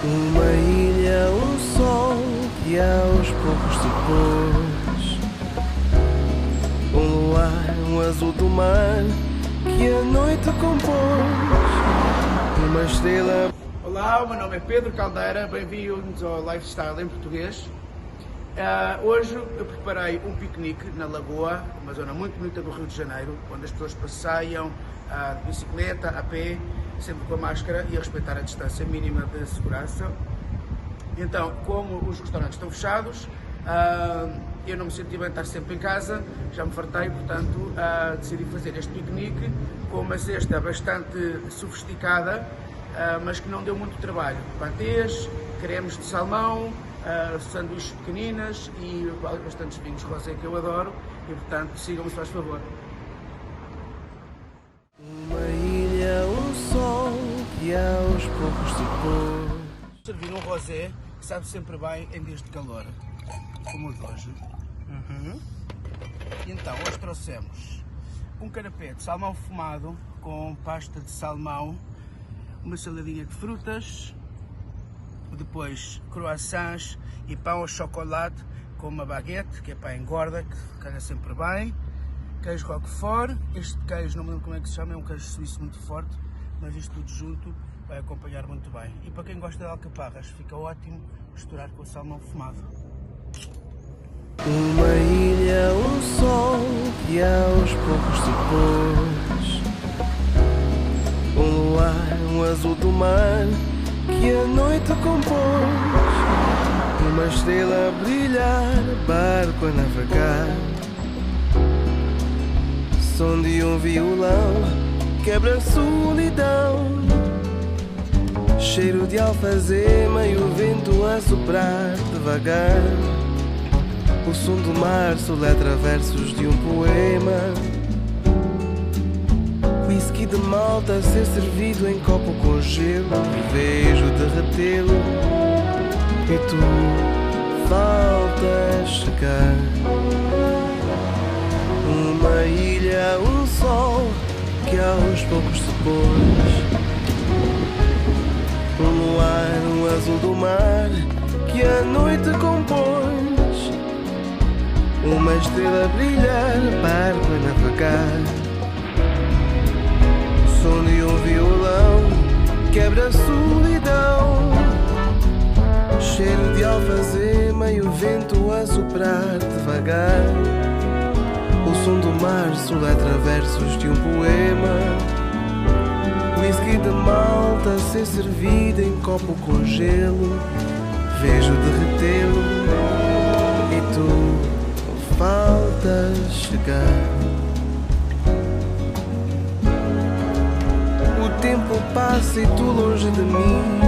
Uma ilha, um sol que aos poucos se pôs. Um luar, um azul do mar que a noite compôs. Uma estrela. Olá, o meu nome é Pedro Caldeira, bem-vindos ao Lifestyle em português. Hoje eu preparei um piquenique na Lagoa, uma zona muito bonita do Rio de Janeiro, onde as pessoas passeiam de bicicleta, a pé, sempre com a máscara e a respeitar a distância mínima de segurança. Então, como os restaurantes estão fechados, eu não me senti bem estar sempre em casa, já me fartei, portanto decidi fazer este piquenique com uma cesta bastante sofisticada, mas que não deu muito trabalho. Patês, cremes de salmão, sanduíches pequeninas e bastantes vinhos rosé que eu adoro e, portanto, sigam-me se faz favor. Uma ilha, um sol que aos poucos se pôs. Servir um rosé que sabe sempre bem em dias de calor, como o de hoje. Então, hoje trouxemos um canapé de salmão fumado com pasta de salmão, uma saladinha de frutas, depois croissants e pão ao chocolate com uma baguete, que é para engorda, que calha sempre bem, queijo roquefort, este queijo não me lembro como é que se chama, é um queijo suíço muito forte, mas isto tudo junto vai acompanhar muito bem. E para quem gosta de alcaparras, fica ótimo misturar com o salmão fumado. Uma ilha, um sol que aos poucos se pôs. Um luar, um azul do mar que a noite compôs. Uma estrela a brilhar, barco a navegar. Som de um violão quebra a solidão. Cheiro de alfazema e o vento a soprar devagar. O som do mar soletra versos de um poema. Whisky de malta a ser servido em copo com gelo. Vejo derretê-lo e tu faltas chegar. Uma ilha, um sol que aos poucos se pôs. Um luar, um azul do mar que a noite compôs. Uma estrela a brilhar, barco a navegar. Som de um violão quebra a solidão. Cheiro de alfazema e o vento a soprar devagar. O som do mar soletra versos de um poema. Whisky de malta a ser servido em copo com gelo. Vejo derretê-lo e tu falta chegar. O tempo passa e tu longe de mim.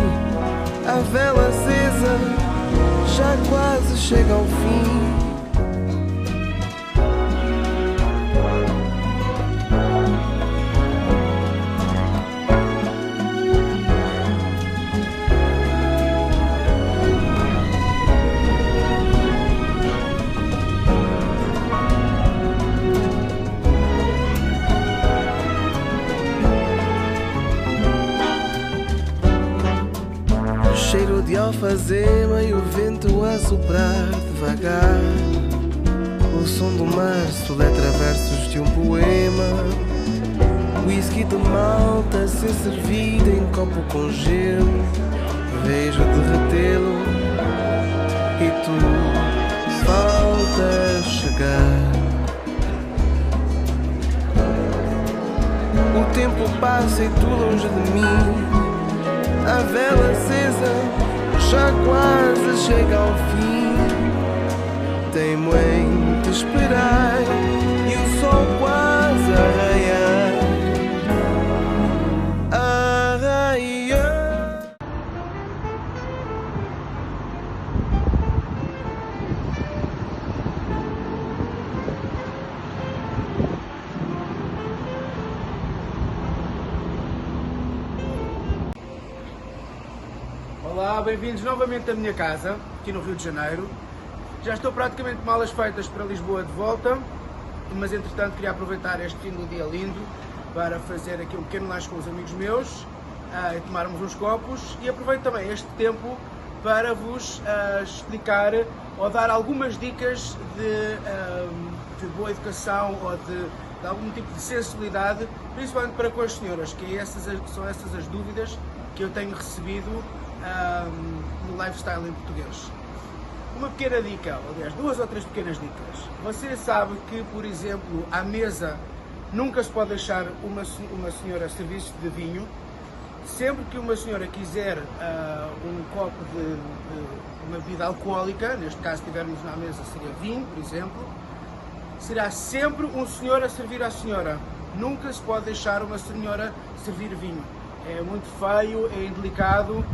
A vela acesa já quase chega ao fim. Cheiro de alfazema e o vento a soprar devagar. O som do mar soletra versos de um poema. Whisky de malta a ser servido em copo com gelo. Vejo derretê-lo e tu falta chegar. O tempo passa e tu longe de mim. A vela acesa já quase chega ao fim. Teimo em te esperar e o sol quase a raiar. A raiar. Olá, bem-vindos novamente à minha casa, aqui no Rio de Janeiro. Já estou praticamente malas feitas para Lisboa de volta, mas entretanto queria aproveitar este fim do dia lindo para fazer aqui um pequeno lanche com os amigos meus e tomarmos uns copos, e aproveito também este tempo para vos explicar ou dar algumas dicas de boa educação ou de algum tipo de sensibilidade, principalmente para com as senhoras, que são essas as dúvidas que eu tenho recebido no lifestyle em português. Uma pequena dica, aliás, 2 ou 3 pequenas dicas. Você sabe que, por exemplo, à mesa nunca se pode deixar uma senhora serviço de vinho. Sempre que uma senhora quiser um copo de uma bebida alcoólica, neste caso se estivermos na mesa seria vinho, por exemplo, será sempre um senhor a servir à senhora. Nunca se pode deixar uma senhora servir vinho. É muito feio, é indelicado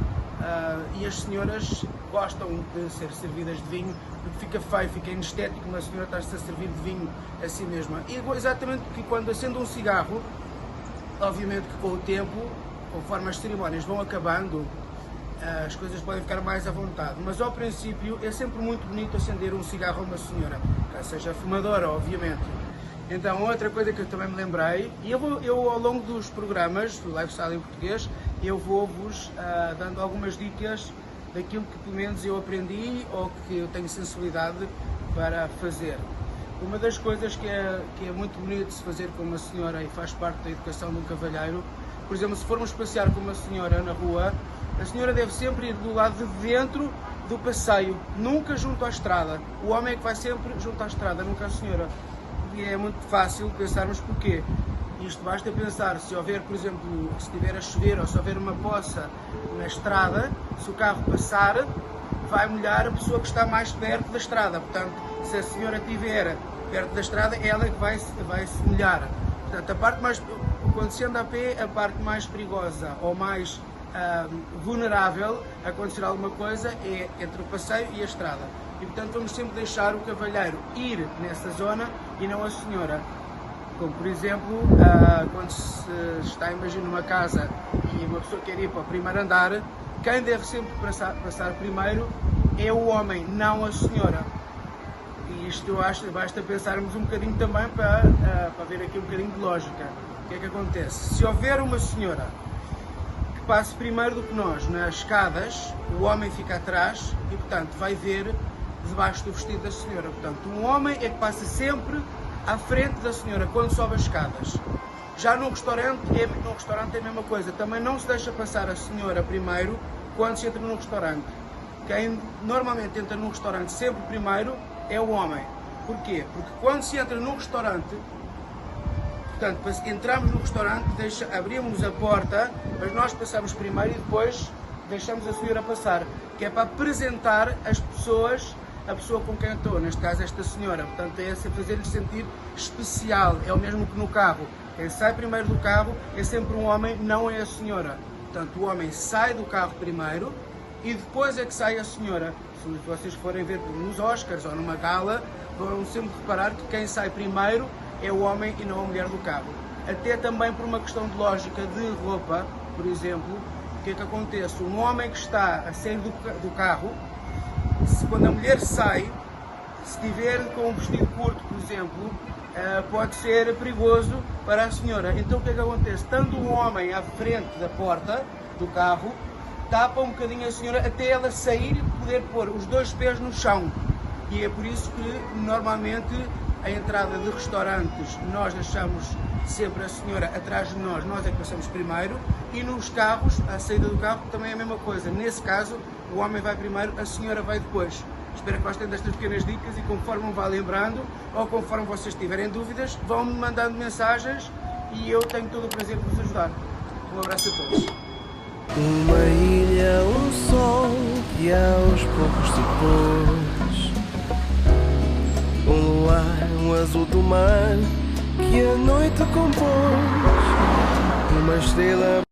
e as senhoras gostam de ser servidas de vinho porque fica feio, fica inestético uma senhora estar-se a servir de vinho a si mesma. E exatamente que quando acende um cigarro, obviamente que com o tempo, conforme as cerimónias vão acabando, as coisas podem ficar mais à vontade, mas ao princípio é sempre muito bonito acender um cigarro a uma senhora, caso seja fumadora, obviamente. Então, outra coisa que eu também me lembrei, e eu ao longo dos programas do Lifestyle em Português, eu vou-vos dando algumas dicas daquilo que pelo menos eu aprendi ou que eu tenho sensibilidade para fazer. Uma das coisas que é muito bonito de se fazer com uma senhora e faz parte da educação de um cavalheiro, por exemplo, se formos passear com uma senhora na rua, a senhora deve sempre ir do lado de dentro do passeio, nunca junto à estrada. O homem é que vai sempre junto à estrada, nunca a senhora. E é muito fácil pensarmos porquê. Isto basta pensar, se houver, por exemplo, se estiver a chover ou se houver uma poça na estrada, se o carro passar, vai molhar a pessoa que está mais perto da estrada. Portanto, se a senhora estiver perto da estrada, ela é que vai se molhar. Portanto, a parte mais, quando se anda a pé, a parte mais perigosa ou mais vulnerável a acontecer alguma coisa é entre o passeio e a estrada. E portanto vamos sempre deixar o cavalheiro ir nessa zona e não a senhora. Como por exemplo, quando se está, imagina, numa casa e uma pessoa quer ir para o primeiro andar, quem deve sempre passar primeiro é o homem, não a senhora. E isto eu acho, basta pensarmos um bocadinho também para ver aqui um bocadinho de lógica. O que é que acontece? Se houver uma senhora que passe primeiro do que nós nas escadas, o homem fica atrás e portanto vai ver debaixo do vestido da senhora. Portanto, um homem é que passa sempre à frente da senhora quando sobe as escadas. Já no restaurante é a mesma coisa. Também não se deixa passar a senhora primeiro quando se entra no restaurante. Quem normalmente entra num restaurante sempre primeiro é o homem. Porquê? Porque quando se entra num restaurante, portanto, entramos no restaurante, abrimos a porta, mas nós passamos primeiro e depois deixamos a senhora passar, que é para apresentar as pessoas, a pessoa com quem eu estou, neste caso esta senhora. Portanto, é fazer-lhe sentir especial. É o mesmo que no carro. Quem sai primeiro do carro é sempre um homem, não é a senhora. Portanto, o homem sai do carro primeiro e depois é que sai a senhora. Se vocês forem ver nos Oscars ou numa gala, vão sempre reparar que quem sai primeiro é o homem e não a mulher do carro. Até também por uma questão de lógica de roupa, por exemplo, o que é que acontece? Um homem que está a sair do carro, quando a mulher sai, se estiver com um vestido curto, por exemplo, pode ser perigoso para a senhora. Então o que é que acontece? Estando um homem à frente da porta do carro, tapa um bocadinho a senhora até ela sair e poder pôr os 2 pés no chão. E é por isso que normalmente a entrada de restaurantes nós deixamos sempre a senhora atrás de nós é que passamos primeiro, e nos carros, a saída do carro também é a mesma coisa. Nesse caso, o homem vai primeiro, a senhora vai depois. Espero que gostem destas pequenas dicas e conforme me vá lembrando, ou conforme vocês tiverem dúvidas, vão-me mandando mensagens e eu tenho todo o prazer de vos ajudar. Um abraço a todos. Uma ilha, um sol que aos poucos se pôs, um luar, um azul do mar que a noite compôs, uma estrela